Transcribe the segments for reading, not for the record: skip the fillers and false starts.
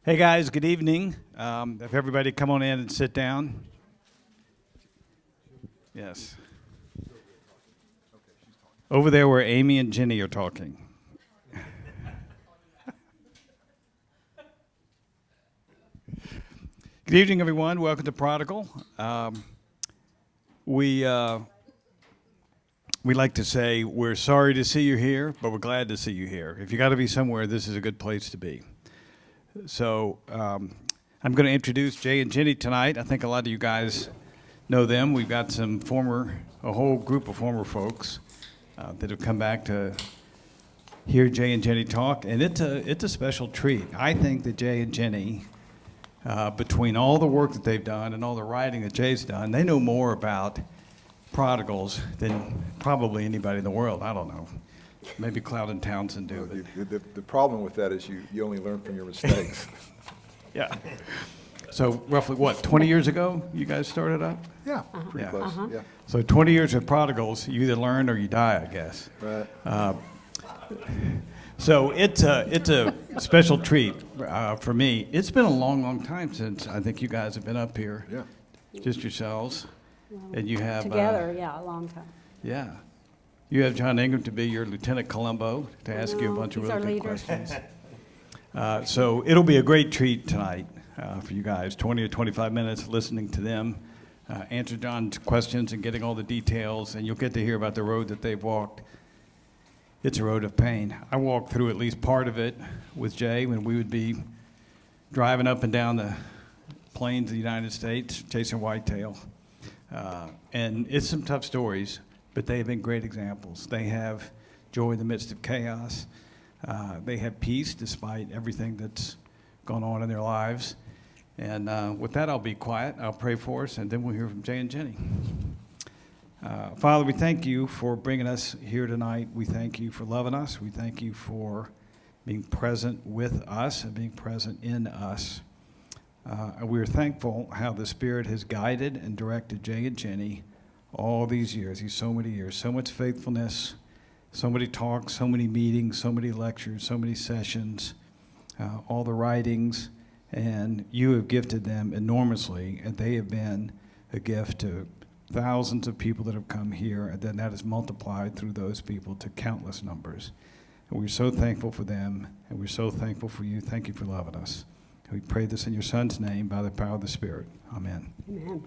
Hey guys, good evening. If everybody come on in and sit down. Yes. Over there where Amy and Ginny are talking. Good evening, everyone. Welcome to Prodigal. We like to say we're sorry to see you here, but we're glad to see you here. If you got to be somewhere, this is a good place to be. So I'm going to introduce Jay and Ginny tonight. I think a lot of you guys know them. We've got a whole group of former folks that have come back to hear Jay and Ginny talk, and it's a special treat. I think that Jay and Ginny, between all the work that they've done and all the writing that Jay's done, they know more about prodigals than probably anybody in the world. I don't know. Maybe Cloud and Townsend do. The problem with that is you only learn from your mistakes. Yeah. So roughly, 20 years ago you guys started up? Yeah, pretty close. Yeah. So 20 years of prodigals, you either learn or you die, I guess. Right. So it's a special treat for me. It's been a long, long time since I think you guys have been up here. Yeah. Just yourselves. And you have... Together, a long time. Yeah. You have John Ingram to be your Lieutenant Columbo to ask you a bunch of really good questions. So it'll be a great treat tonight for you guys, 20 or 25 minutes listening to them, answer John's questions and getting all the details, and you'll get to hear about the road that they've walked. It's a road of pain. I walked through at least part of it with Jay when we would be driving up and down the plains of the United States, chasing whitetail. And it's some tough stories, but they have been great examples. They have joy in the midst of chaos. They have peace despite everything that's gone on in their lives. And with that, I'll be quiet. I'll pray for us, and then we'll hear from Jay and Ginny. Father, we thank you for bringing us here tonight. We thank you for loving us. We thank you for being present with us and being present in us. And we're thankful how the Spirit has guided and directed Jay and Ginny all these years, so many years, so much faithfulness, so many talks, so many meetings, so many lectures, so many sessions, all the writings, and you have gifted them enormously, and they have been a gift to thousands of people that have come here, and then that is multiplied through those people to countless numbers. And we're so thankful for them, and we're so thankful for you. Thank you for loving us. We pray this in your Son's name by the power of the Spirit. Amen. Amen.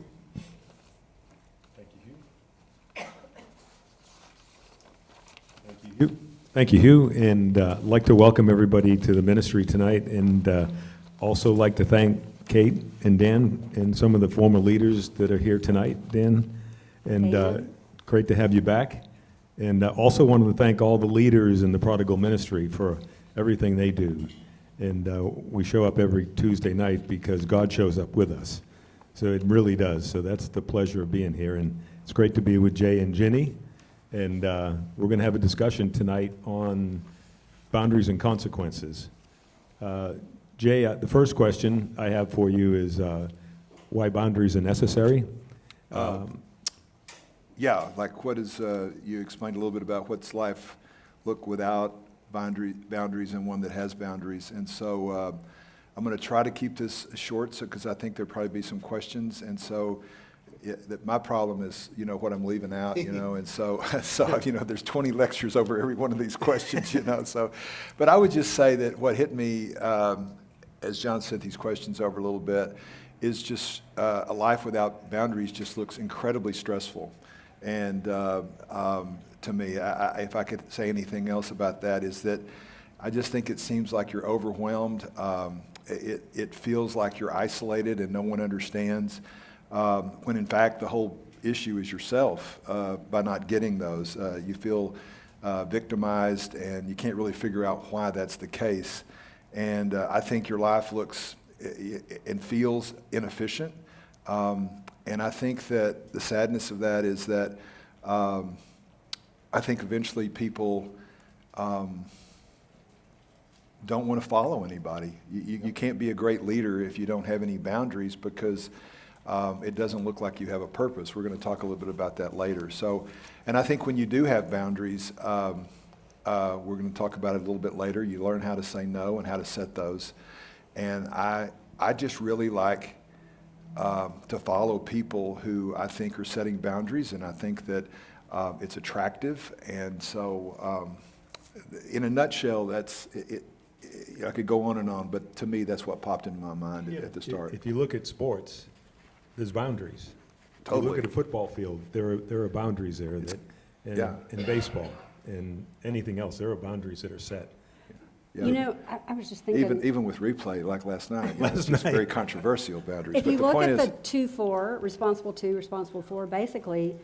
Thank you, Hugh, and I'd like to welcome everybody to the ministry tonight, and also like to thank Kate and Dan and some of the former leaders that are here tonight, Dan, and great to have you back. And also wanted to thank all the leaders in the Prodigal Ministry for everything they do. And we show up every Tuesday night because God shows up with us. So it really does. So that's the pleasure of being here, and it's great to be with Jay and Ginny. And we're going to have a discussion tonight on boundaries and consequences. Jay, the first question I have for you is why boundaries are necessary? Yeah, like what is, you explained a little bit about what's life look without boundaries and one that has boundaries. And so I'm going to try to keep this short because I think there'll probably be some questions. And so my problem is, what I'm leaving out, and so there's 20 lectures over every one of these questions, so, but I would just say that what hit me, as John sent these questions over a little bit, is just a life without boundaries just looks incredibly stressful. And to me, if I could say anything else about that, is that I just think it seems like you're overwhelmed. It feels like you're isolated and no one understands. When in fact the whole issue is yourself by not getting those. You feel victimized and you can't really figure out why that's the case. And I think your life looks and feels inefficient. And I think that the sadness of that is that I think eventually people don't want to follow anybody. You can't be a great leader if you don't have any boundaries because it doesn't look like you have a purpose. We're going to talk a little bit about that later. So, and I think when you do have boundaries, we're going to talk about it a little bit later. You learn how to say no and how to set those. And I just really like to follow people who I think are setting boundaries, and I think that it's attractive. And so, in a nutshell, that's it. I could go on and on, but to me, that's what popped into my mind at the start. If you look at sports, there's boundaries. If Totally. you look at a football field, there are boundaries there that, Yeah. in baseball and anything else, there are boundaries that are set. Yeah. You know, I was just thinking. Even with replay, like last night, it's just very controversial boundaries. If But you the look point at is, the 2-4, responsible 2, responsible 4, basically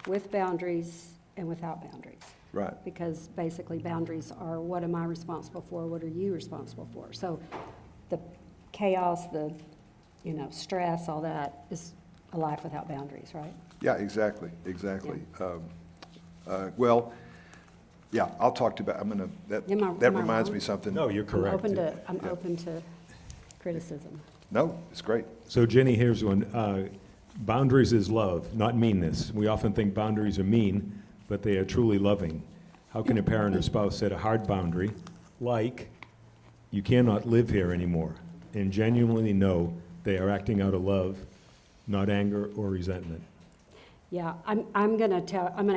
with boundaries and without boundaries. right, Because basically boundaries are what am I responsible for, what are you responsible for? So the chaos, the, stress, all that is a life without boundaries, right? yeah, exactly. Well, yeah, I'll talk to, that Am I reminds wrong? me something. No, you're correct. I'm Yeah. open to criticism. No, it's great. So Jenny, here's one. Boundaries is love, not meanness. We often think boundaries are mean, but they are truly loving. How can a parent or spouse set a hard boundary, like you cannot live here anymore, and genuinely know they are acting out of love, not anger or resentment? Yeah, I'm gonna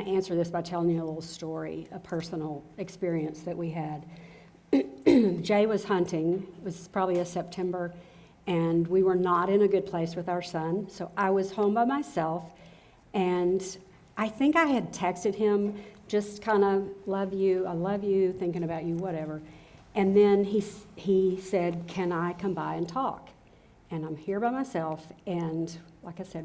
answer this by telling you a little story, a personal experience that we had. Jay was hunting, it was probably a September, and we were not in a good place with our son, so I was home by myself, and I think I had texted him, just kind of, love you, I love you, thinking about you, whatever. And then he said, can I come by and talk? And I'm here by myself, and like I said,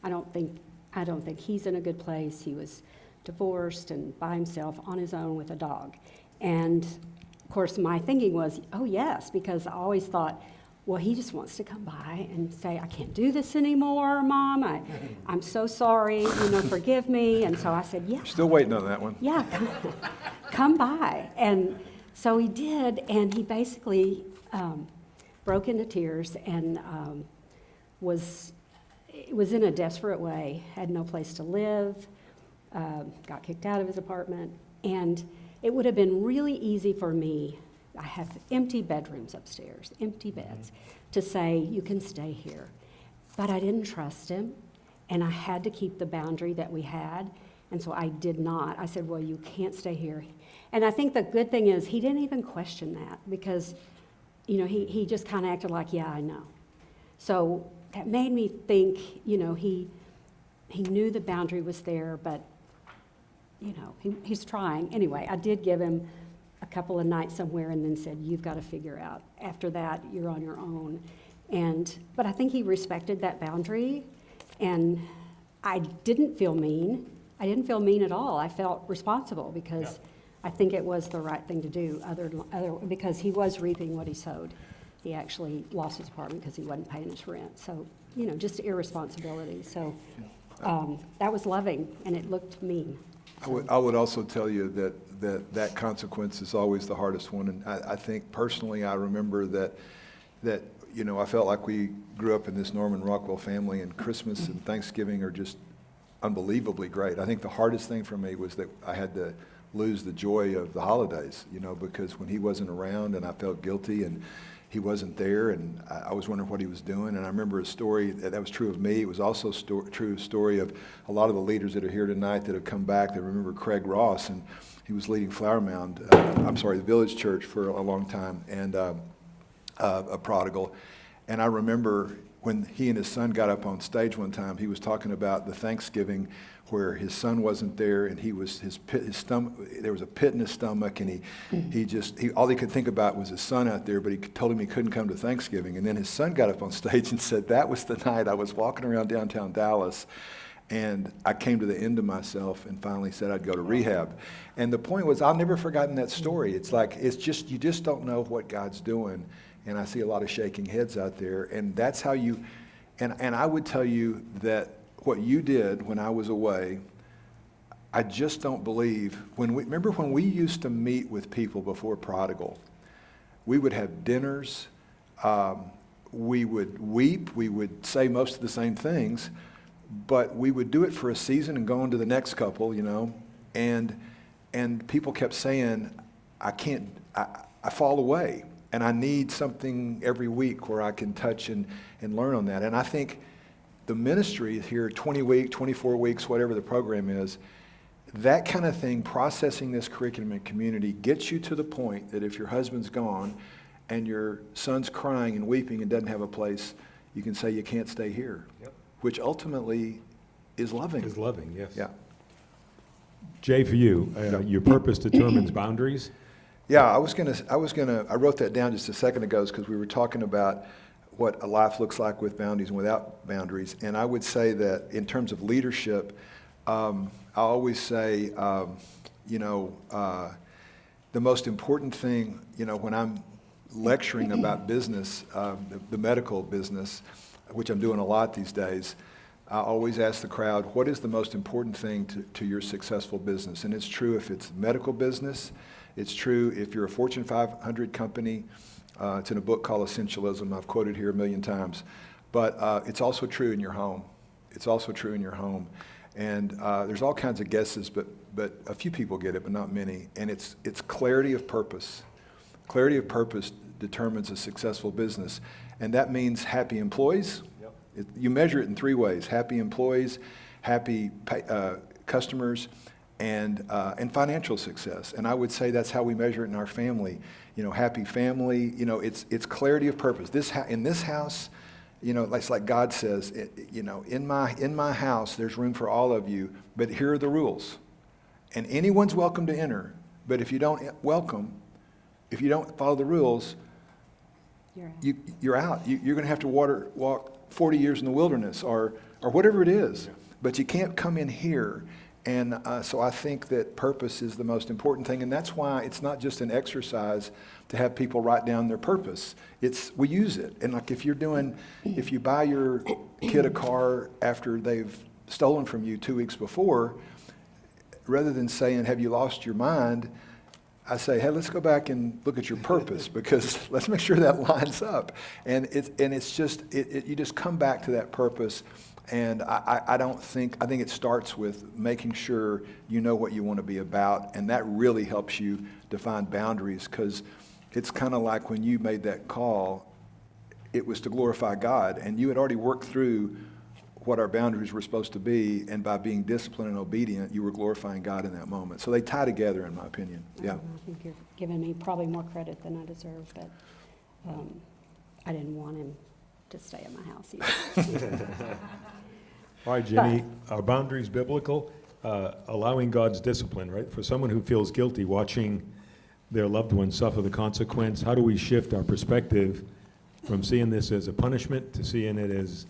I don't think he's in a good place. He was divorced and by himself on his own with a dog. And of course, my thinking was, oh yes, because I always thought, well, he just wants to come by and say, I can't do this anymore, Mom. I'm so sorry, forgive me. And so I said, yeah. Still waiting on that one. Yeah, come by. And so he did, and he basically broke into tears and was in a desperate way, had no place to live, got kicked out of his apartment, and it would have been really easy for me, I have empty bedrooms upstairs, empty beds, to say, you can stay here. But I didn't trust him, and I had to keep the boundary that we had, and so I did not. I said, well, you can't stay here. And I think the good thing is he didn't even question that, because he just kind of acted like, yeah, I know. So that made me think, he knew the boundary was there, but, he's trying. Anyway, I did give him a couple of nights somewhere and then said, you've got to figure out. After that, you're on your own. But I think he respected that boundary, and I didn't feel mean. I didn't feel mean at all. I felt responsible because I think it was the right thing to do, because he was reaping what he sowed. He actually lost his apartment because he wasn't paying his rent. So, just irresponsibility. So that was loving, and it looked mean. I would also tell you that consequence is always the hardest one. And I think personally, I remember that I felt like we grew up in this Norman Rockwell family, and Christmas and Thanksgiving are just unbelievably great. I think the hardest thing for me was that I had to lose the joy of the holidays, because when he wasn't around and I felt guilty and he wasn't there, and I was wondering what he was doing. And I remember a story that was true of me. It was also true story of a lot of the leaders that are here tonight that have come back. They remember Craig Ross, and he was leading the Village Church for a long time, and a prodigal. And I remember when he and his son got up on stage one time, he was talking about the Thanksgiving where his son wasn't there, and his stomach, there was a pit in his stomach, and he all he could think about was his son out there, but he told him he couldn't come to Thanksgiving. And then his son got up on stage and said, that was the night I was walking around downtown Dallas, and I came to the end of myself and finally said I'd go to rehab. And the point was, I've never forgotten that story. It's like, you just don't know what God's doing. And I see a lot of shaking heads out there, and that's how and I would tell you that what you did when I was away, I just don't believe. Remember when we used to meet with people before Prodigal, we would have dinners, we would weep, we would say most of the same things, but we would do it for a season and go on to the next couple, and people kept saying, I fall away. And I need something every week where I can touch and learn on that. And I think the ministry here, 20 weeks, 24 weeks, whatever the program is, that kind of thing, processing this curriculum in community, gets you to the point that if your husband's gone and your son's crying and weeping and doesn't have a place, you can say you can't stay here, which ultimately is loving. Is loving, yes. Yeah. Jay, for you, your purpose determines boundaries. Yeah, I wrote that down just a second ago because we were talking about what a life looks like with boundaries and without boundaries. And I would say that in terms of leadership, I always say, the most important thing, when I'm lecturing about business, the medical business, which I'm doing a lot these days, I always ask the crowd, what is the most important thing to your successful business? And it's true if it's medical business. It's true if you're a Fortune 500 company. It's in a book called Essentialism. I've quoted here a million times. But it's also true in your home. It's also true in your home. And there's all kinds of guesses, but a few people get it, but not many. And it's clarity of purpose. Clarity of purpose determines a successful business. And that means happy employees. You measure it in three ways: happy employees, happy customers, and financial success. And I would say that's how we measure it in our family. Happy family. It's clarity of purpose. In this house, it's like God says. In my house, there's room for all of you, but here are the rules. And anyone's welcome to enter. But if you don't follow the rules, you're out. You're going to have to walk 40 years in the wilderness or whatever it is. But you can't come in here. And so I think that purpose is the most important thing. And that's why it's not just an exercise to have people write down their purpose. We use it. And like if you buy your kid a car after they've stolen from you 2 weeks before, rather than saying, have you lost your mind? I say, hey, let's go back and look at your purpose, because let's make sure that lines up. And you just come back to that purpose. And I think it starts with making sure you know what you want to be about, and that really helps you define boundaries, because it's kind of like when you made that call, it was to glorify God, and you had already worked through what our boundaries were supposed to be, and by being disciplined and obedient, you were glorifying God in that moment. So they tie together, in my opinion. Yeah. I think you're giving me probably more credit than I deserve, but I didn't want him to stay at my house either. All right, Jenny, are boundaries biblical? Allowing God's discipline, right? For someone who feels guilty watching their loved ones suffer the consequence, how do we shift our perspective from seeing this as a punishment to seeing it as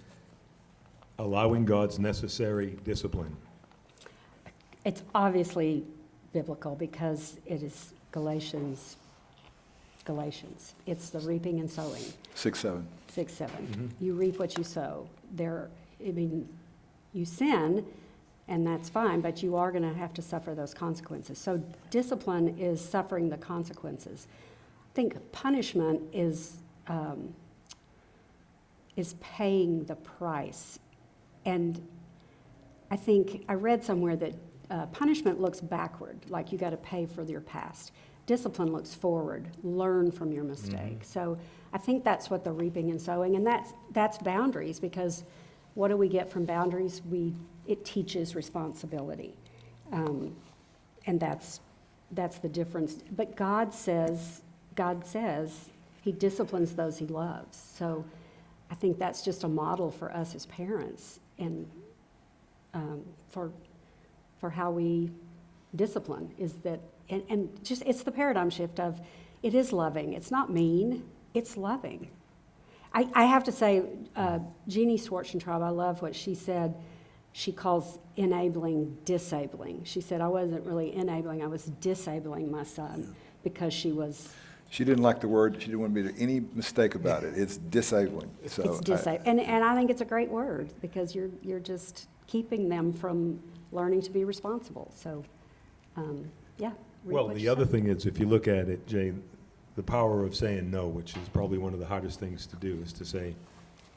allowing God's necessary discipline? It's obviously biblical because it is Galatians. It's the reaping and sowing. 6-7. 6-7. You reap what you sow. You sin, and that's fine, but you are going to have to suffer those consequences. So discipline is suffering the consequences. I think punishment is paying the price. And I think I read somewhere that punishment looks backward, like you got to pay for your past. Discipline looks forward, learn from your mistake. So I think that's what the reaping and sowing, and that's boundaries, because what do we get from boundaries? It teaches responsibility, and that's the difference. But God says He disciplines those He loves. So I think that's just a model for us as parents, and for how we discipline is that, and just it's the paradigm shift of it is loving. It's not mean. It's loving. I have to say, Jeannie Schwarzentraub, I love what she said. She calls enabling disabling. She said, I wasn't really enabling, I was disabling my son because she didn't like the word. She didn't want to be any mistake about it. It's disabling. So it's disabling. And I think it's a great word, because you're just keeping them from learning to be responsible. So, yeah. Well, the other thing is, if you look at it, Jay, the power of saying no, which is probably one of the hardest things to do, is to say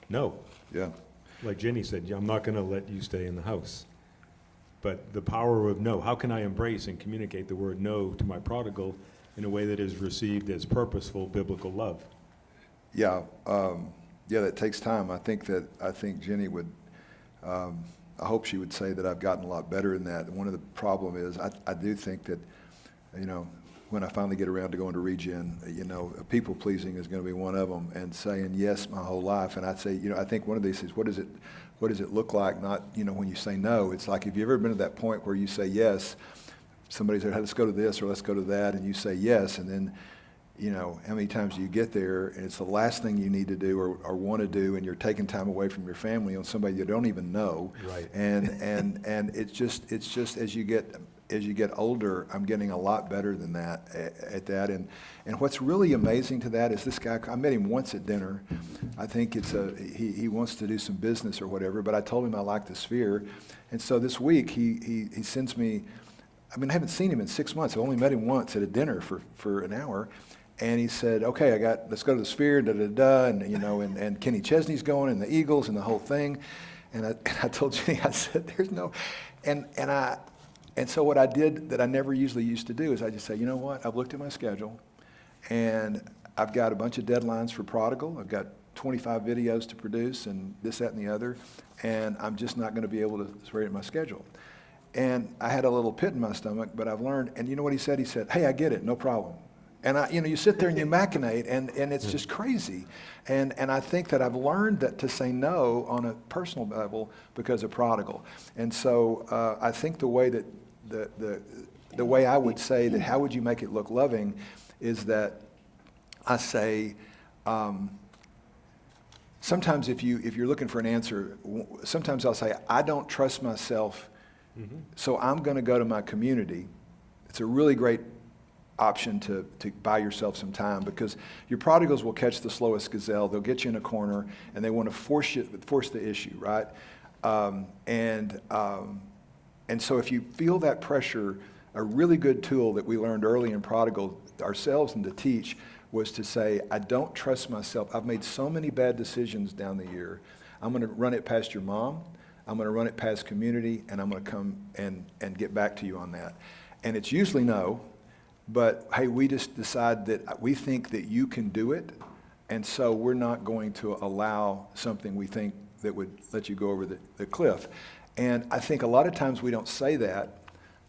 no. Yeah. Like Jenny said, I'm not going to let you stay in the house. But the power of no, how can I embrace and communicate the word no to my prodigal in a way that is received as purposeful biblical love. Yeah, that takes time. I think Ginny would, I hope she would say that I've gotten a lot better in that. And one of the problem is I do think that, when I finally get around to going to Regen, people pleasing is going to be one of them, and saying yes my whole life. And I'd say, I think one of these is, what does it look like? Not, when you say no. It's like, have you ever been at that point where you say yes, somebody said, hey, let's go to this or let's go to that, and you say yes, and then, how many times do you get there and it's the last thing you need to do or want to do, and you're taking time away from your family on somebody you don't even know. Right. And it's just as you get older, I'm getting a lot better than that at that. And what's really amazing to that is this guy, I met him once at dinner. I think he wants to do some business or whatever, but I told him I like the Sphere. And so this week he sends me, I haven't seen him in 6 months. I only met him once at a dinner for an hour. And he said, okay, let's go to the Sphere, and Kenny Chesney's going, and the Eagles, and the whole thing. And I told Jenny, I said, there's no, and so what I did that I never usually used to do is I just say, you know what, I've looked at my schedule, and I've got a bunch of deadlines for Prodigal. I've got 25 videos to produce, and this, that, and the other, and I'm just not going to be able to spread it my schedule. And I had a little pit in my stomach, but I've learned, and you know what he said? He said, hey, I get it, no problem. And you sit there and you machinate, and it's just crazy. And I think that I've learned that to say no on a personal level because of Prodigal. And so I think the way that the way I would say that how would you make it look loving is that I say, sometimes if you're looking for an answer, sometimes I'll say, I don't trust myself, so I'm going to go to my community. It's a really great option to buy yourself some time, because your prodigals will catch the slowest gazelle. They'll get you in a corner, and they want to force the issue, right? And so if you feel that pressure, a really good tool that we learned early in Prodigal ourselves and to teach was to say, I don't trust myself. I've made so many bad decisions down the year. I'm going to run it past your mom. I'm going to run it past community, and I'm going to come and get back to you on that. And it's usually no. But, hey, we just decide that we think that you can do it, and so we're not going to allow something we think that would let you go over the cliff. And I think a lot of times we don't say that.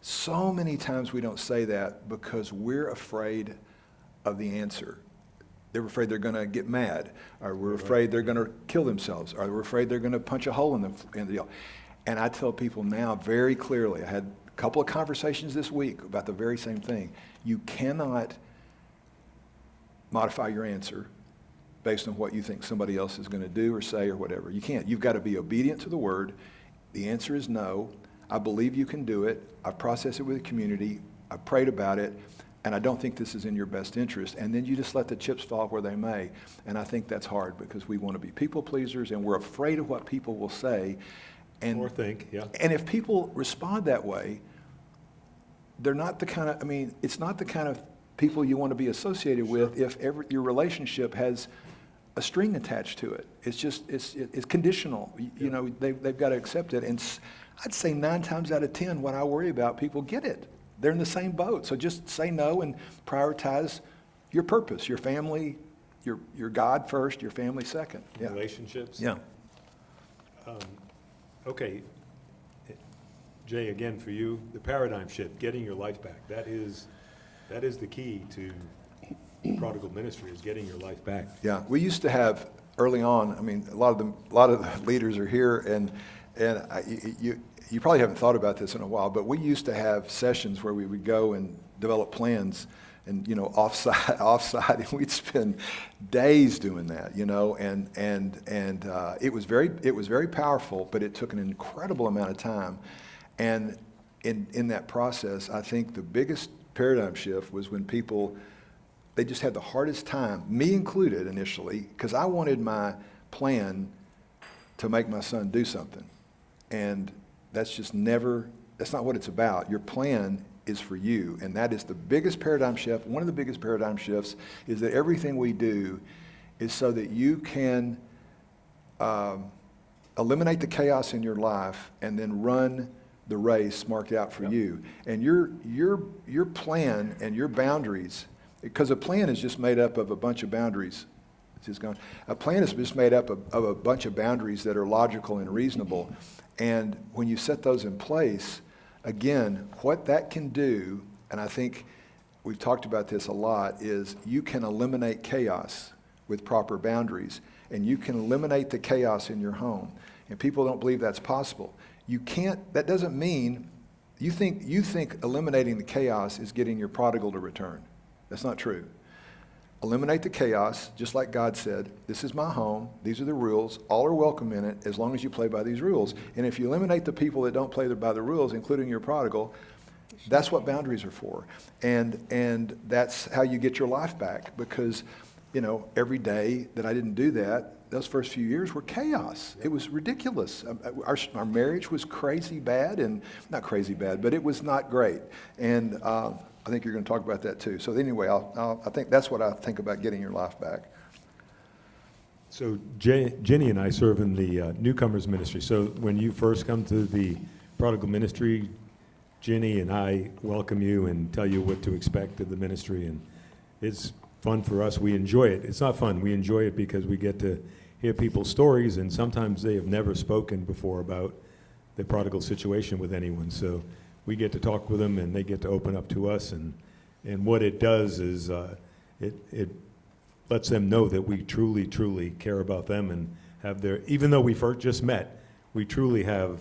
So many times we don't say that because we're afraid of the answer. They're afraid they're going to get mad, or we're afraid they're going to kill themselves, or we're afraid they're going to punch a hole in the deal. And I tell people now very clearly, I had a couple of conversations this week about the very same thing. You cannot modify your answer based on what you think somebody else is going to do or say or whatever. You can't. You've got to be obedient to the word. The answer is no. I believe you can do it. I've processed it with the community. I've prayed about it, and I don't think this is in your best interest. And then you just let the chips fall where they may. And I think that's hard because we want to be people pleasers, and we're afraid of what people will say. Or think, yeah. And if people respond that way, they're not the kind of, it's not the kind of people you want to be associated with if your relationship has a string attached to it. It's just, it's conditional. They've got to accept it. And I'd say 9 times out of 10, what I worry about, people get it. They're in the same boat. So just say no and prioritize your purpose, your family, your God first, your family second. Yeah. Relationships. Yeah. Okay. Jay, again, for you, the paradigm shift, getting your life back. That is the key to prodigal ministry, is getting your life back. Yeah, we used to have early on. A lot of the leaders are here, and you probably haven't thought about this in a while, but we used to have sessions where we would go and develop plans, and offsite, and we'd spend days doing that, and it was very powerful, but it took an incredible amount of time. And in that process, I think the biggest paradigm shift was when people, they just had the hardest time, me included initially, because I wanted my plan to make my son do something. And that's not what it's about. Your plan is for you. And that is the biggest paradigm shift. One of the biggest paradigm shifts is that everything we do is so that you can eliminate the chaos in your life and then run the race marked out for you. And your plan and your boundaries Because a plan is just made up of a bunch of boundaries. It's gone. A plan is just made up of a bunch of boundaries that are logical and reasonable. And when you set those in place, again, what that can do, and I think we've talked about this a lot, is you can eliminate chaos with proper boundaries, and you can eliminate the chaos in your home. And people don't believe that's possible. You can't, that doesn't mean, you think eliminating the chaos is getting your prodigal to return. That's not true. Eliminate the chaos, just like God said, this is my home, these are the rules, all are welcome in it as long as you play by these rules. And if you eliminate the people that don't play by the rules, including your prodigal, that's what boundaries are for. And that's how you get your life back, because, you know, every day that I didn't do that, those first few years were chaos. It was ridiculous. Our marriage was crazy bad, and not crazy bad, but it was not great. And I think you're going to talk about that too. So anyway, I think that's what I think about getting your life back. So Ginny and I serve in the newcomers ministry. So when you first come to the prodigal ministry, Ginny and I welcome you and tell you what to expect of the ministry. And it's fun for us. We enjoy it. It's not fun. We enjoy it because we get to hear people's stories, and sometimes they have never spoken before about the prodigal situation with anyone. So we get to talk with them, and they get to open up to us. And what it does is it lets them know that we truly, truly care about them and have their, even though we first just met, we truly have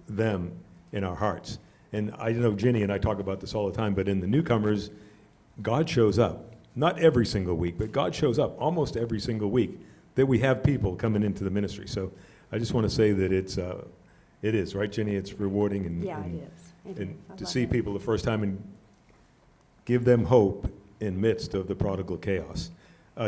them in our hearts. And I know Ginny and I talk about this all the time, but in the newcomers, God shows up. Not every single week, but God shows up almost every single week that we have people coming into the ministry. So I just want to say that it is, right, Ginny? It's rewarding and, Yeah, it is. and I to love see it. people the first time and give them hope in midst of the prodigal chaos.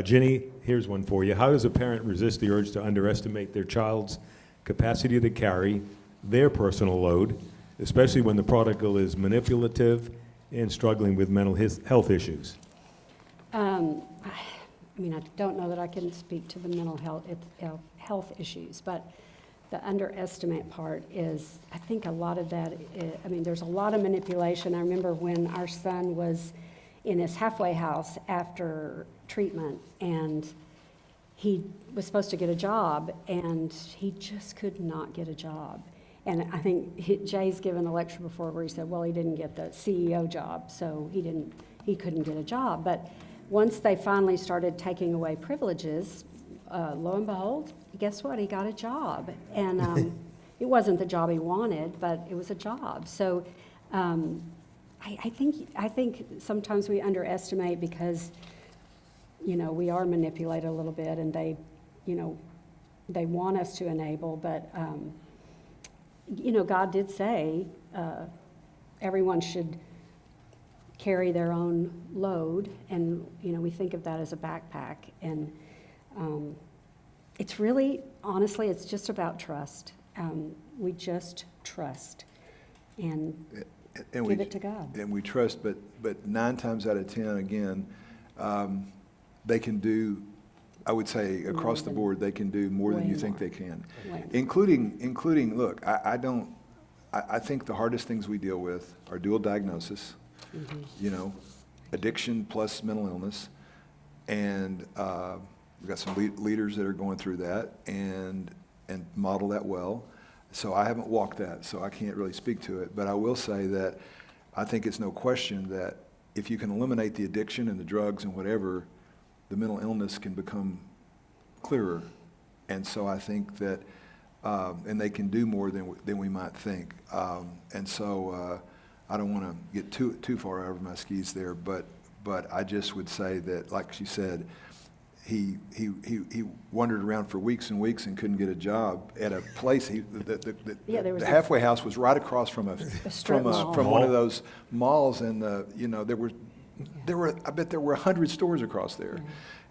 Ginny, here's one for you. How does a parent resist the urge to underestimate their child's capacity to carry their personal load, especially when the prodigal is manipulative and struggling with mental health issues? I mean, I don't know that I can speak to the mental health issues, but the underestimate part is, I think a lot of that, I mean, there's a lot of manipulation. I remember when our son was in his halfway house after treatment, and he was supposed to get a job, and he just could not get a job. And I think Jay's given a lecture before where he said, well, he didn't get the CEO job, so he couldn't get a job. But once they finally started taking away privileges, lo and behold, guess what? He got a job. And it wasn't the job he wanted, but it was a job. So I think sometimes we underestimate because, you know, we are manipulated a little bit, and they want us to enable, but you know, God did say everyone should carry their own load, and you know, we think of that as a backpack, and it's really, honestly, it's just about trust. We just trust and give it to God. And we trust, but 9 times out of 10, again, they can do, I would say across the board, they can do more than you think they can. Including, look, I think the hardest things we deal with are dual diagnosis, you know, addiction plus mental illness, and we've got some leaders that are going through that and model that well. So I haven't walked that, so I can't really speak to it, but I will say that I think it's no question that if you can eliminate the addiction and the drugs and whatever, the mental illness can become clearer. And so I think that, and they can do more than we might think. And so I don't want to get too far over my skis there, but I just would say that, like she said, he wandered around for weeks and weeks and couldn't get a job at a place. The halfway house was right across from one of those malls, and there were I bet there were 100 stores across there,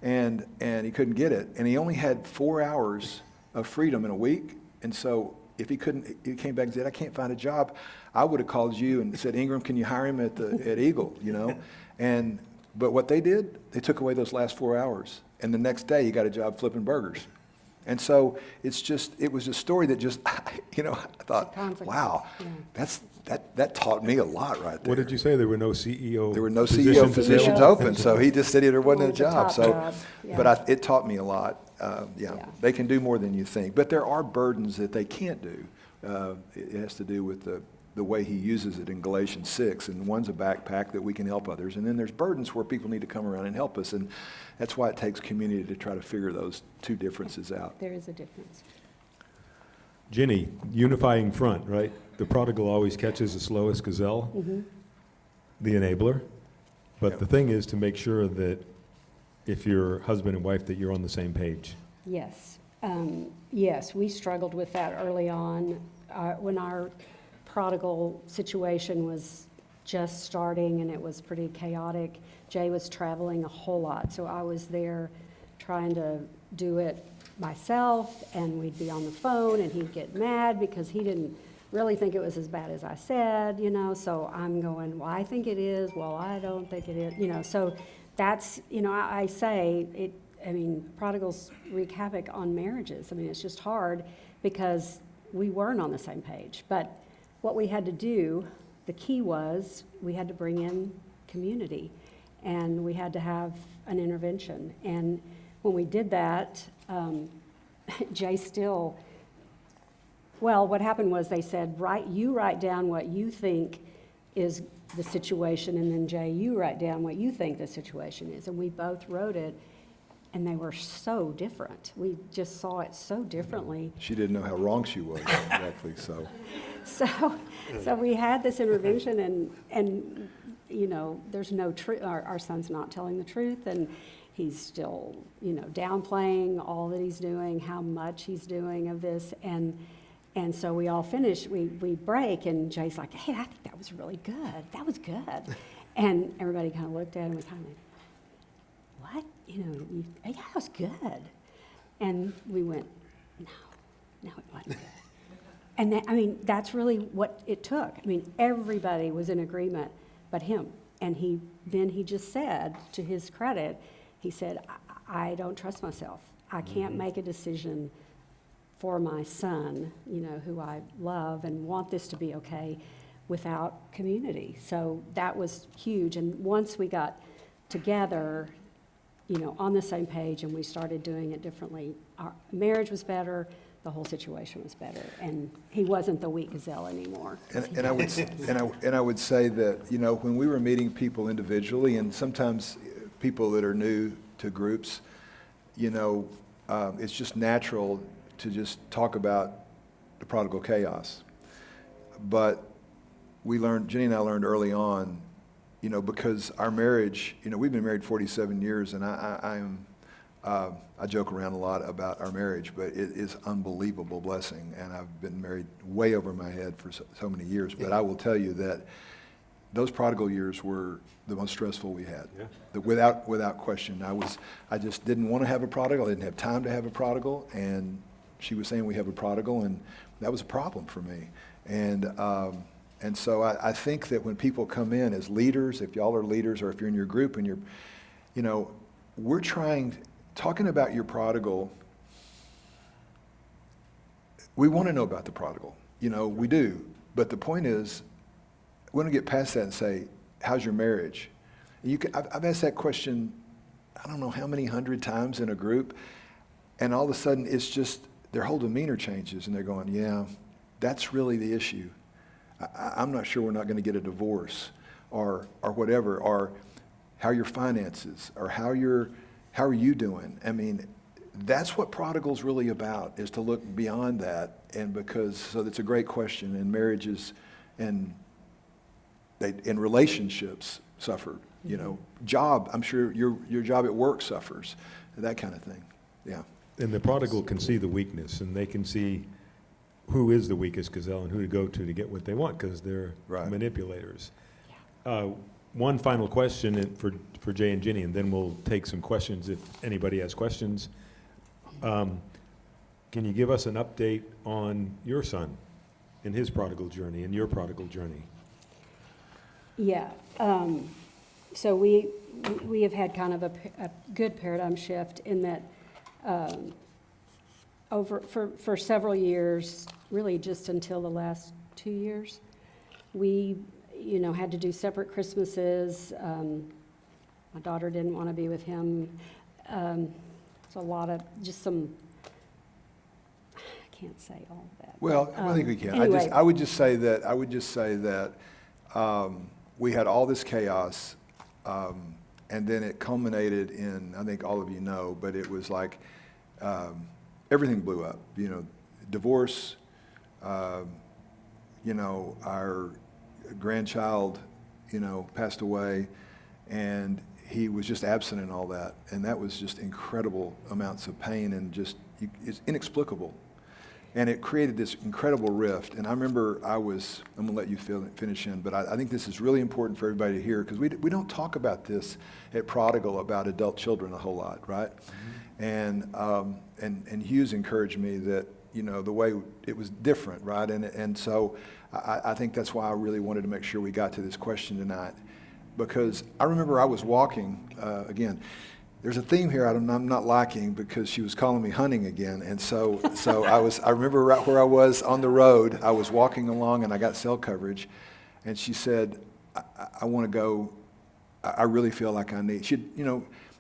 and he couldn't get it, and he only had 4 hours of freedom in a week, and so if he came back and said, I can't find a job, I would have called you and said, Ingram, can you hire him at Eagle, you know? But what they did, they took away those last 4 hours. And the next day, he got a job flipping burgers. And so it was a story that just, I thought, wow, that taught me a lot right there. What did you say? There were no CEO There were no CEO positions available. open, so he just said there wasn't a It was a job. top So, job, yeah. but it taught me a lot. Yeah. They can do more than you think, but there are burdens that they can't do. It has to do with the way he uses it in Galatians 6, and one's a backpack that we can help others, and then there's burdens where people need to come around and help us, and that's why it takes community to try to figure those two differences out. There is a difference. Ginny, unifying front, right? The prodigal always catches the slowest gazelle, the enabler. But Yep. the thing is to make sure that if you're husband and wife, that you're on the same page. Yes. Yes, we struggled with that early on. When our prodigal situation was just starting and it was pretty chaotic, Jay was traveling a whole lot. So I was there trying to do it myself, and we'd be on the phone and he'd get mad because he didn't really think it was as bad as I said, you know. So I'm going, well, I think it is. Well, I don't think it is, you know. So that's, you know, I say it. I mean, prodigals wreak havoc on marriages. I mean, it's just hard because we weren't on the same page. But what we had to do, the key was we had to bring in community, and we had to have an intervention. And when we did that, Jay still, well, what happened was they said, you write down what you think is the situation, and then Jay, you write down what you think the situation is. And we both wrote it, and they were so different. We just saw it so differently. She didn't know how wrong she was, exactly, so. So we had this intervention, and you know, there's no truth. Our son's not telling the truth, and he's still, you know, downplaying all that he's doing, how much he's doing of this, and so we all finish. We break, and Jay's like, "Hey, I think that was really good. That was good," and everybody kind of looked at him and kind of, "What? You know, yeah, that was good," and we went, "No, it wasn't good." And I mean, that's really what it took. I mean, everybody was in agreement but him. And he just said, to his credit, he said, I don't trust myself. I can't make a decision for my son, you know, who I love and want this to be okay, without community. So that was huge. And once we got together, you know, on the same page, and we started doing it differently, our marriage was better, the whole situation was better, and he wasn't the weak gazelle anymore. And I would say that, you know, when we were meeting people individually, and sometimes people that are new to groups, you know, it's just natural to just talk about the prodigal chaos. But we learned, Ginny and I learned early on, you know, because our marriage, you know, we've been married 47 years, and I joke around a lot about our marriage, but it is unbelievable blessing, and I've been married way over my head for so many years. But I will tell you that those prodigal years were the most stressful we had. Yeah. Without question. I just didn't want to have a prodigal. I didn't have time to have a prodigal, and she was saying we have a prodigal, and that was a problem for me. And so I think that when people come in as leaders, if y'all are leaders, or if you're in your group and you're, you know, we're talking about your prodigal, we want to know about the prodigal. You know, we do. But the point is, we want to get past that and say, how's your marriage? I've asked that question, I don't know how many 100 times in a group, and all of a sudden it's just, their whole demeanor changes, and they're going, yeah, that's really the issue. I'm not sure we're not going to get a divorce, or whatever, or how are your finances, or how are you doing? I mean, that's what prodigal's really about, is to look beyond that. And so that's a great question. And marriages and relationships suffer. You know, job, I'm sure your job at work suffers, that kind of thing. Yeah. And the prodigal can see the weakness, and they can see who is the weakest gazelle and who to go to get what they want, because they're manipulators. One final question for Jay and Ginny, and then we'll take some questions if anybody has questions. Can you give us an update on your son and his prodigal journey and your prodigal journey? Yeah. So we have had kind of a good paradigm shift in that for several years, really just until the last 2 years, we, had to do separate Christmases. My daughter didn't want to be with him. It's a lot of, just some, I can't say all of that. Well, I think we can. Anyway. I would just say that we had all this chaos, and then it culminated in, I think all of you know, but it was like everything blew up. Divorce. Our grandchild, passed away, and he was just absent in all that, and that was just incredible amounts of pain and it's inexplicable. And it created this incredible rift. And I remember I'm going to let you finish in, but I think this is really important for everybody to hear, because we don't talk about this at Prodigal about adult children a whole lot, right? Mm-hmm. And Hughes encouraged me that, the way it was different, right? And so I think that's why I really wanted to make sure we got to this question tonight, because I remember I was walking, again, there's a theme here I'm not liking, because she was calling me hunting again. And so I remember right where I was on the road, I was walking along and I got cell coverage, and she said, I want to go, I really feel like I need,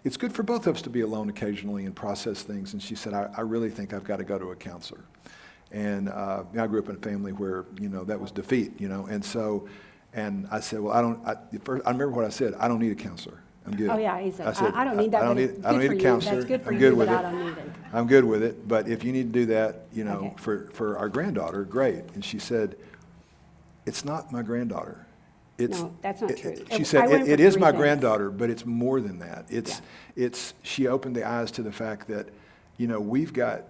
it's good for both of us to be alone occasionally and process things. And she said, I really think I've got to go to a counselor. And I grew up in a family where, that was defeat, and so, and I said, well, I remember what I said, I don't need a counselor. I'm good. Oh, yeah, he said, I said, I don't need that, I don't but it's need, I don't good need for a you. counselor. That's good for I'm you, good but with I it. don't need it. I'm good with it, but if you need to do that, Okay. for our granddaughter, great. And she said, it's not my granddaughter. No, that's not true. She I said, went for it is 3 my things. granddaughter, but it's more than that. She opened the eyes to the fact that, we've got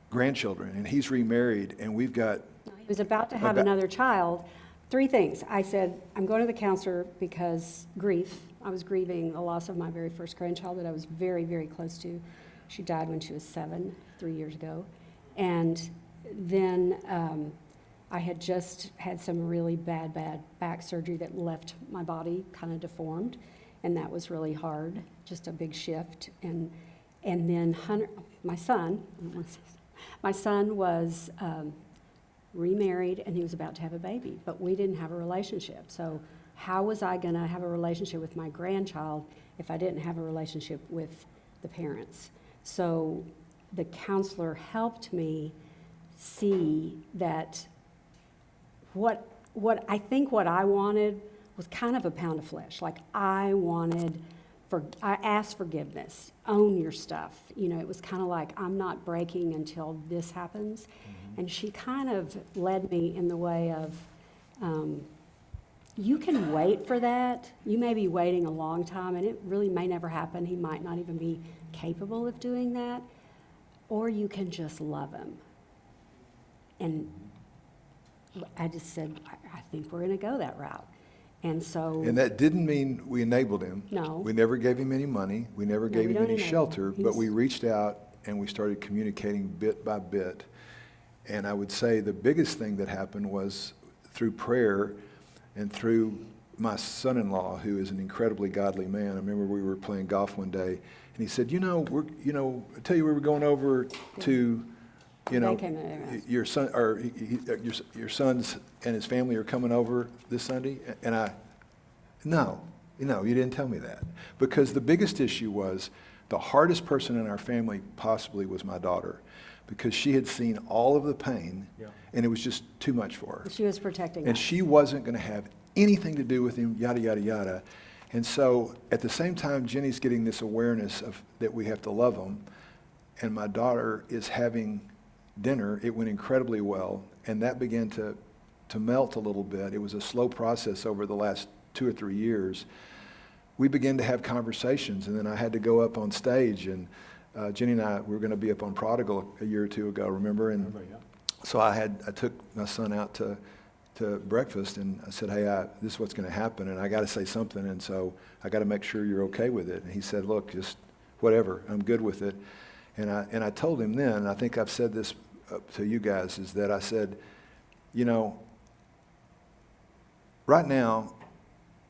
grandchildren, and he's remarried, and we've got, He was about to have another child. 3 things. I said, I'm going to the counselor because grief. I was grieving the loss of my very first grandchild that I was very, very close to. She died when she was 7, 3 years ago. And then I had just had some really bad back surgery that left my body kind of deformed. And that was really hard, just a big shift. And then Hunter, my son was remarried, and he was about to have a baby, but we didn't have a relationship. So how was I going to have a relationship with my grandchild if I didn't have a relationship with the parents? So the counselor helped me see that what I think what I wanted was kind of a pound of flesh. Like I asked forgiveness, own your stuff. It was kind of like, I'm not breaking until this happens. Mm-hmm. And she kind of led me in the way of, you can wait for that. You may be waiting a long time, and it really may never happen. He might not even be capable of doing that. Or you can just love him. And I just said, I think we're going to go that route. And so. And that didn't mean we enabled him. No. We never gave him any money. We never gave him any enable. shelter, but we reached out and we started communicating bit by bit. And I would say the biggest thing that happened was through prayer and through my son-in-law, who is an incredibly godly man. I remember we were playing golf one day, and he said, I tell you, we were going over to, your son, or your sons and his family are coming over this Sunday. And no, you didn't tell me that. Because the biggest issue was the hardest person in our family possibly was my daughter, because she had seen all of the pain, and it was just too much for her. She was protecting us. And she wasn't going to have anything to do with him, yada, yada, yada. And so at the same time, Jenny's getting this awareness of that we have to love him, and my daughter is having dinner. It went incredibly well, and that began to melt a little bit. It was a slow process over the last 2 or 3 years. We began to have conversations, and then I had to go up on stage, and Jenny and I were going to be up on Prodigal a year or 2 ago, remember? And so I took my son out to breakfast, and I said, hey, this is what's going to happen, and I got to say something, and so I got to make sure you're okay with it. And he said, look, just whatever, I'm good with it. And I told him then, and I think I've said this to you guys, is that I said, right now,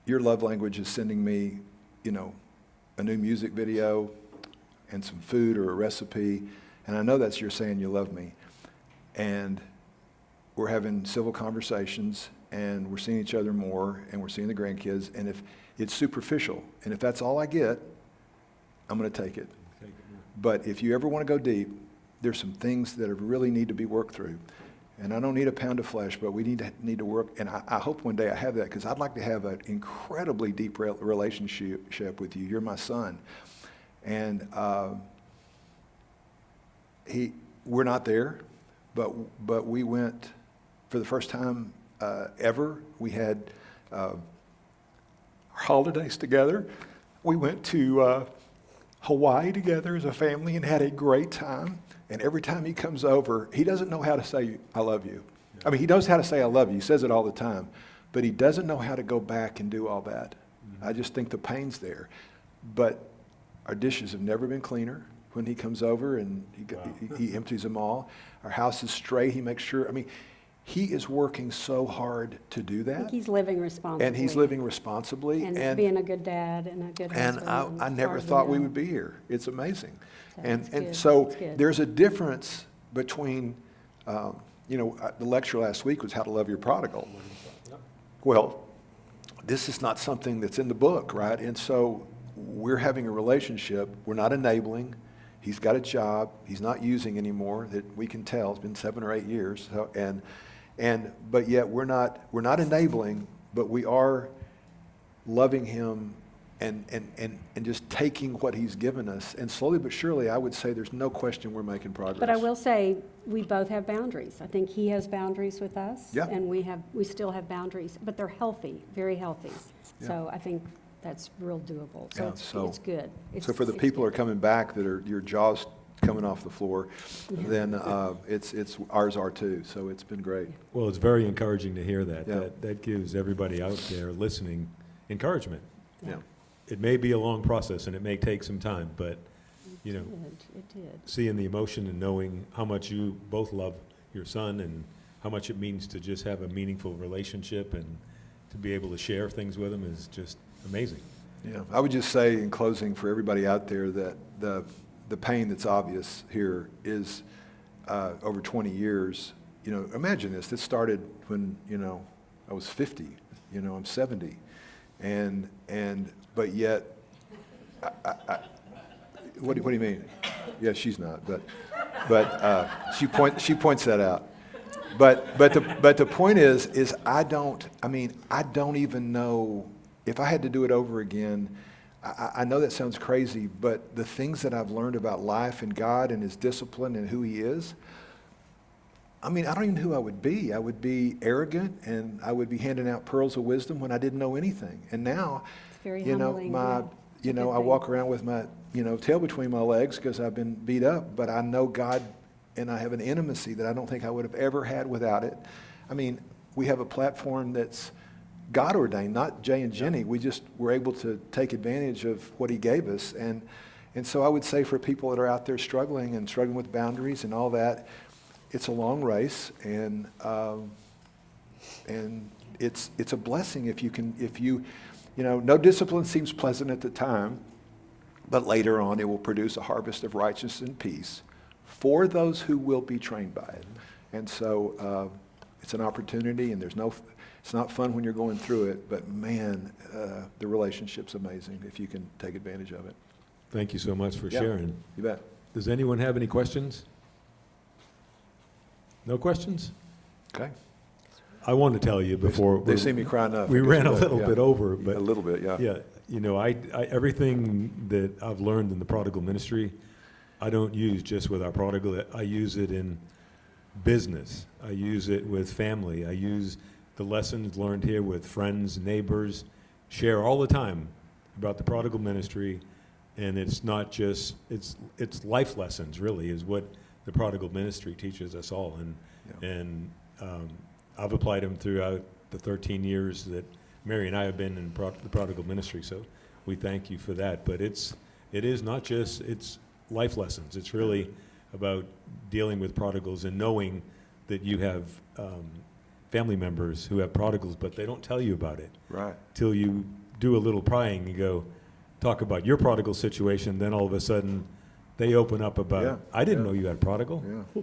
your love language is sending me, a new music video and some food or a recipe, and I know that's you're saying you love me. And we're having civil conversations, and we're seeing each other more, and we're seeing the grandkids, and if it's superficial, and if that's all I get, I'm going to take it. But if you ever want to go deep, there's some things that really need to be worked through. And I don't need a pound of flesh, but we need to work. And I hope one day I have that, because I'd like to have an incredibly deep relationship with you. You're my son. And we're not there, but we went, for the first time ever, we had our holidays together. We went to Hawaii together as a family and had a great time. And every time he comes over, he doesn't know how to say, I love you. I mean, he knows how to say, I love you. He says it all the time. But he doesn't know how to go back and do all that. I just think the pain's there. But our dishes have never been cleaner when he comes over, and he empties them all. Our house is straight. He makes sure. I mean, he is working so hard to do that. I think he's living responsibly. And he's living responsibly. And being a good dad and a good husband. And I never thought we would be here. It's amazing. That's And good. so That's good. there's a difference between, the lecture last week was how to love your prodigal. Well, this is not something that's in the book, right? And so we're having a relationship. We're not enabling. He's got a job. He's not using anymore, that we can tell. It's been 7 or 8 years. So, but yet we're not enabling, but we are loving him and just taking what he's given us. And slowly but surely, I would say there's no question we're making progress. But I will say, we both have boundaries. I think he has boundaries with us. Yeah. And we still have boundaries, but they're healthy, very healthy. Yeah. So I think that's real doable. Yeah, So it's good. So for the people who are coming back that are, your jaws coming off the floor, then it's ours are too. So it's been great. Well, it's very encouraging to hear that. Yeah. That gives everybody out there listening encouragement. Yeah. It may be a long process and it may take some time, but, It did. seeing the emotion and knowing how much you both love your son and how much it means to just have a meaningful relationship and to be able to share things with him is just amazing. Yeah, I would just say in closing for everybody out there that the pain that's obvious here is over 20 years. Imagine this. This started when, I was 50. I'm 70. But yet, what do you mean? Yeah, she's not, but she points that out. But the point is I don't even know if I had to do it over again. I know that sounds crazy, but the things that I've learned about life and God and his discipline and who he is, I don't even know who I would be. I would be arrogant, and I would be handing out pearls of wisdom when I didn't know anything. And now, It's very humbling. Yeah. It's a good I thing. walk around with my, tail between my legs because I've been beat up, but I know God, and I have an intimacy that I don't think I would have ever had without it. We have a platform that's God ordained, not Jay and Ginny. We just were able to take advantage of what he gave us. And so I would say for people that are out there struggling with boundaries and all that, it's a long race, and it's a blessing if you no discipline seems pleasant at the time, but later on it will produce a harvest of righteousness and peace for those who will be trained by it. And so it's an opportunity, and it's not fun when you're going through it, but man, the relationship's amazing if you can take advantage of it. Thank you so much for sharing. You bet. Does anyone have any questions? No questions? Okay. I want to tell you before. They see me crying up. We I guess ran a you little bet, bit yeah. over, but. A little bit, yeah. Yeah, I everything that I've learned in the prodigal ministry, I don't use just with our prodigal. I use it in business. I use it with family. I use the lessons learned here with friends, neighbors, share all the time about the prodigal ministry. And it's not just, it's life lessons really is what the prodigal ministry teaches us all. And I've applied them throughout the 13 years that Mary and I have been in the prodigal ministry. So we thank you for that. But it is not just, it's life lessons. It's really about dealing with prodigals and knowing that you have family members who have prodigals, but they don't tell you about it. Right. Till you do a little prying, you go, talk about your prodigal situation, then all of a sudden they open up about, Yeah, I didn't yeah. know you had a prodigal. Yeah.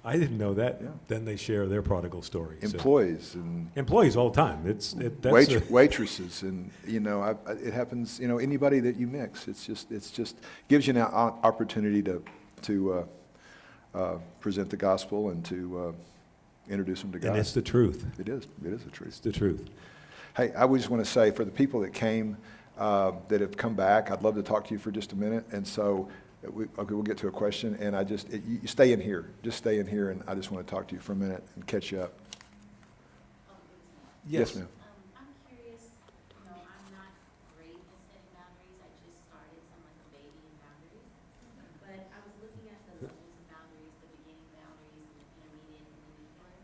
I didn't know that. Yeah. Then they share their prodigal stories. So- Employees and Employees all the time. That's waitresses, and it happens. Anybody that you mix, it's just gives you an opportunity to present the gospel and to introduce them to God. and it's the truth. It is the truth. It's the truth. Hey, I just want to say, for the people that came, that have come back, I'd love to talk to you for just a minute. And so, we'll get to a question. And you stay in here. Just stay in here, and I just want to talk to you for a minute and catch you up. Yes, ma'am. I'm curious, I'm not great at setting boundaries. I just started, so I'm like a baby in boundaries. But I was looking at the levels of boundaries, the beginning boundaries, and the intermediate and the nuclear.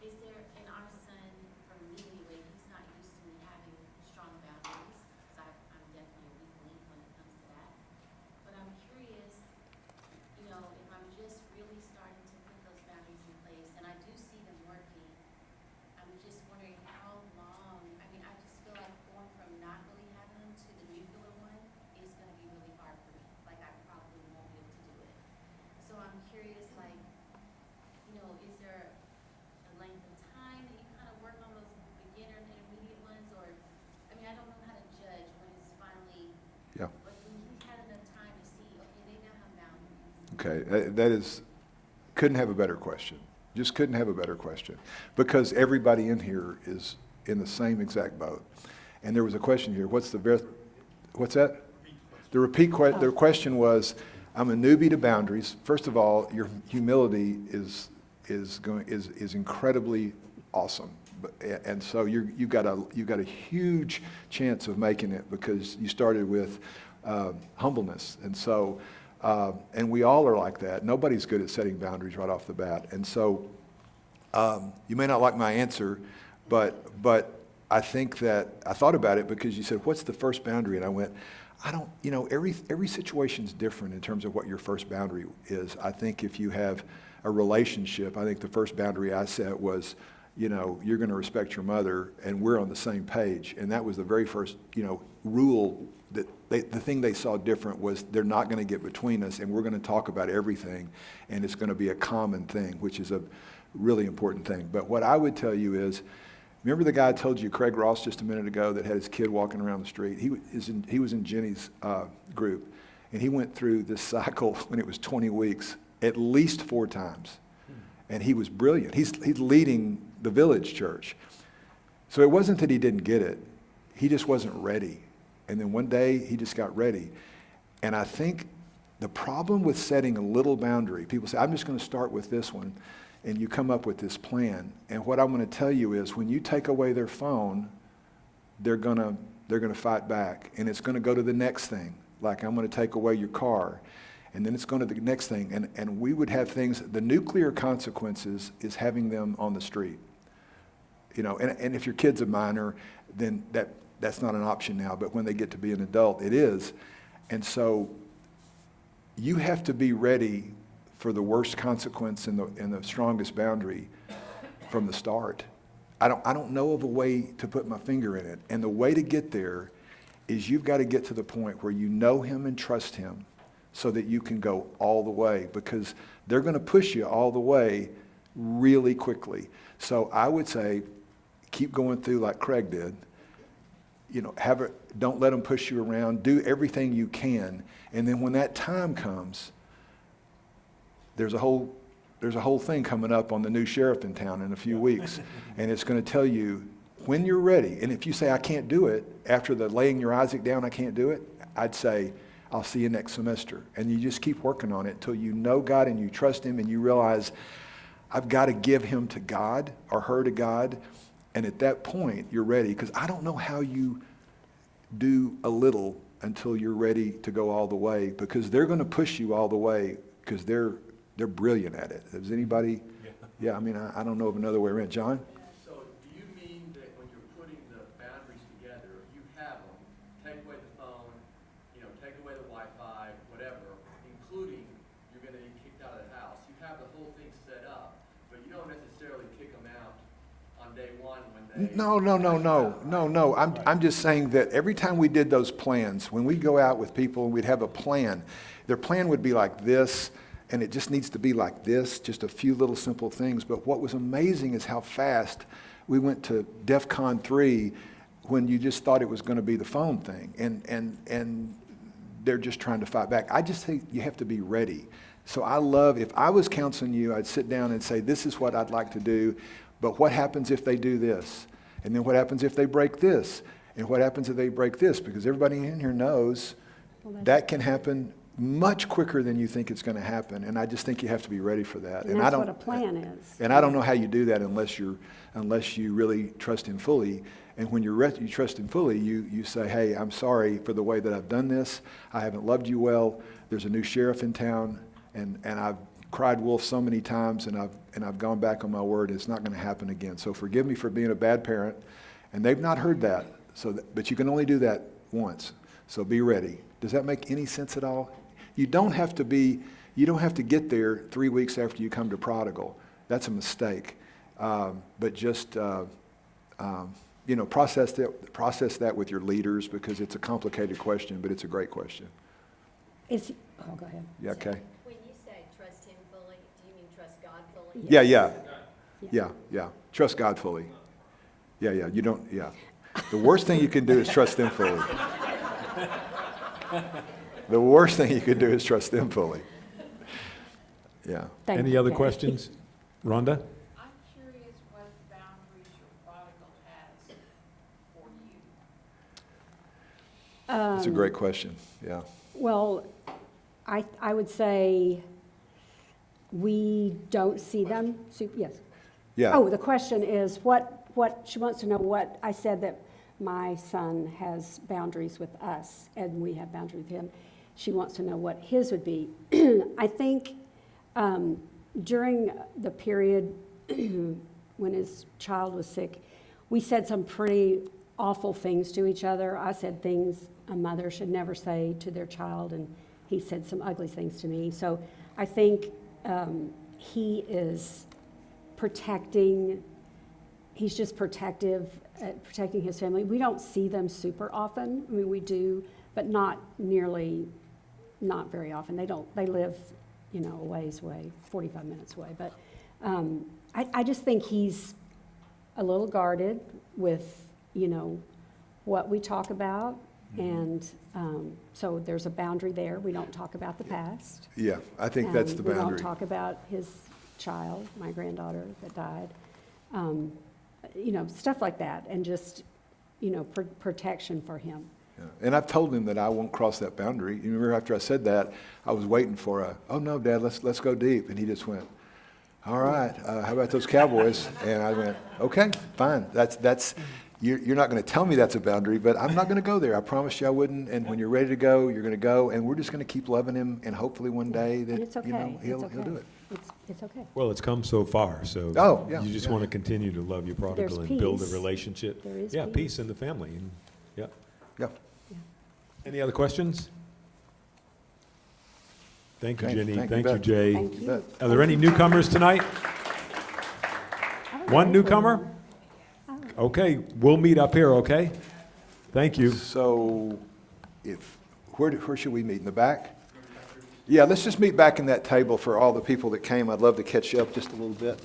Is there, and our son, for me anyway, he's not used to me having strong boundaries, because I'm definitely a weak link when it comes to that. But I'm curious, if I'm just really starting to put those boundaries in place, and I do see them working, I'm just wondering how long, I just feel like going from not really having them to the nuclear one is going to be really hard for me. Like, I probably won't be able to do it. So I'm curious, is there a length of time that you kind of work on those beginner and intermediate ones? Or, I don't know how to judge when it's finally, Yeah. but when you've had enough time to see, okay, they now have boundaries. Okay, couldn't have a better question. Just couldn't have a better question, because everybody in here is in the same exact boat. And there was a question here. What's that? The question was, I'm a newbie to boundaries. First of all, your humility is incredibly awesome, and so you've got a huge chance of making it, because you started with humbleness, and so. And we all are like that. Nobody's good at setting boundaries right off the bat. And so you may not like my answer, but I think that I thought about it, because you said, what's the first boundary? And I went, every situation's different in terms of what your first boundary is. I think if you have a relationship, I think the first boundary I set was, you're going to respect your mother, and we're on the same page. And that was the very first, rule. That the thing they saw different was, they're not going to get between us, and we're going to talk about everything, and it's going to be a common thing, which is a really important thing. But what I would tell you is, remember the guy I told you, Craig Ross, just a minute ago, that had his kid walking around the street? He was in Ginny's group, and he went through this cycle when it was 20 weeks at least 4 times, and he was brilliant. He's leading the village church. So it wasn't that he didn't get it, he just wasn't ready. And then one day, he just got ready. And I think the problem with setting a little boundary, people say, I'm just going to start with this one, and you come up with this plan. And what I'm going to tell you is, when you take away their phone, they're going to fight back. And it's going to go to the next thing. Like, I'm going to take away your car. And then it's going to the next thing. And we would have things, the nuclear consequences is having them on the street. And if your kid's a minor, then that's not an option now, but when they get to be an adult, it is. And so you have to be ready for the worst consequence and the strongest boundary from the start. I don't know of a way to put my finger in it. And the way to get there is, you've got to get to the point where you know him and trust him, so that you can go all the way, because they're going to push you all the way really quickly. So I would say, keep going through like Craig did. Don't let them push you around. Do everything you can, and then when that time comes, there's a whole thing coming up on the new sheriff in town in a few weeks, and it's going to tell you when you're ready. And if you say, I can't do it, after the laying your Isaac down, I can't do it, I'd say, I'll see you next semester. And you just keep working on it until you know God and you trust him, and you realize, I've got to give him to God or her to God. And at that point, you're ready. Because I don't know how you do a little until you're ready to go all the way. Because they're going to push you all the way, because they're brilliant at it. Does anybody? Yeah, I don't know of another way around. John? So do you mean that when you're putting the boundaries together, you have them, take away the phone, take away the Wi-Fi, whatever, including you're going to get kicked out of the house. You have the whole thing set up, but you don't necessarily kick them out on day one when they... No. I'm just saying that every time we did those plans, when we go out with people and we'd have a plan, their plan would be like this, and it just needs to be like this, just a few little simple things. But what was amazing is how fast we went to DEFCON 3 when you just thought it was going to be the phone thing, and they're just trying to fight back. I just think you have to be ready. So I love, if I was counseling you, I'd sit down and say, this is what I'd like to do, but what happens if they do this? And then what happens if they break this? And what happens if they break this? Because everybody in here knows that can happen much quicker than you think it's going to happen. And I just think you have to be ready for that. And that's what a plan is. And I don't know how you do that unless you really trust him fully. And when you trust him fully, you say, hey, I'm sorry for the way that I've done this. I haven't loved you well. There's a new sheriff in town, and I've cried wolf so many times, and I've gone back on my word. It's not going to happen again. So forgive me for being a bad parent. And they've not heard that. But you can only do that once. So be ready. Does that make any sense at all? You don't have to get there 3 weeks after you come to prodigal. That's a mistake. But just process that with your leaders, because it's a complicated question, but it's a great question. Go ahead. Yeah, okay. When you say trust him fully, do you mean trust God fully? Yeah. Trust God fully. Yeah. You don't. Yeah. The worst thing you can do is trust them fully. The worst thing you can do is trust them fully. Yeah. Thank Any you, other Kay. questions? Rhonda? I'm curious what boundaries your prodigal has for you. It's a great question. Yeah. Well, I would say we don't see them. Yes. Yeah. Oh, the question is what she wants to know what I said, that my son has boundaries with us and we have boundaries with him. She wants to know what his would be. I think during the period when his child was sick, we said some pretty awful things to each other. I said things a mother should never say to their child, and he said some ugly things to me. So I think he is protecting. He's just protecting his family. We don't see them super often. I mean, we do, but not very often. They live, a ways away, 45 minutes away. But I just think he's a little guarded with, what we talk about. And so there's a boundary there. We don't talk about the past. Yeah, I think that's the We boundary. don't talk about his child, my granddaughter that died. Stuff like that, and just, protection for him. Yeah. And I've told him that I won't cross that boundary. You remember after I said that, I was waiting for oh no, Dad, let's go deep. And he just went, all right, how about those Cowboys? And I went, okay, fine. You're not going to tell me that's a boundary, but I'm not going to go there. I promised you I wouldn't. And when you're ready to go, you're going to go. And we're just going to keep loving him. And hopefully one day that, And it's okay. he'll It's okay. do it. It's okay. Well, it's come so far, so Oh, yeah, you just yeah. want to continue to love your prodigal There's and build a peace. relationship. There is Yeah, peace. peace in the family. And, yeah. Yeah. Any other questions? Thank you, Thank- Jenny. thank you, Thank you, Beth. Jay. Thank You you. bet. Are there any newcomers tonight? One newcomer? Okay, we'll meet up here, okay? Thank you. So where should we meet? In the back? Yeah, let's just meet back in that table for all the people that came. I'd love to catch you up just a little bit.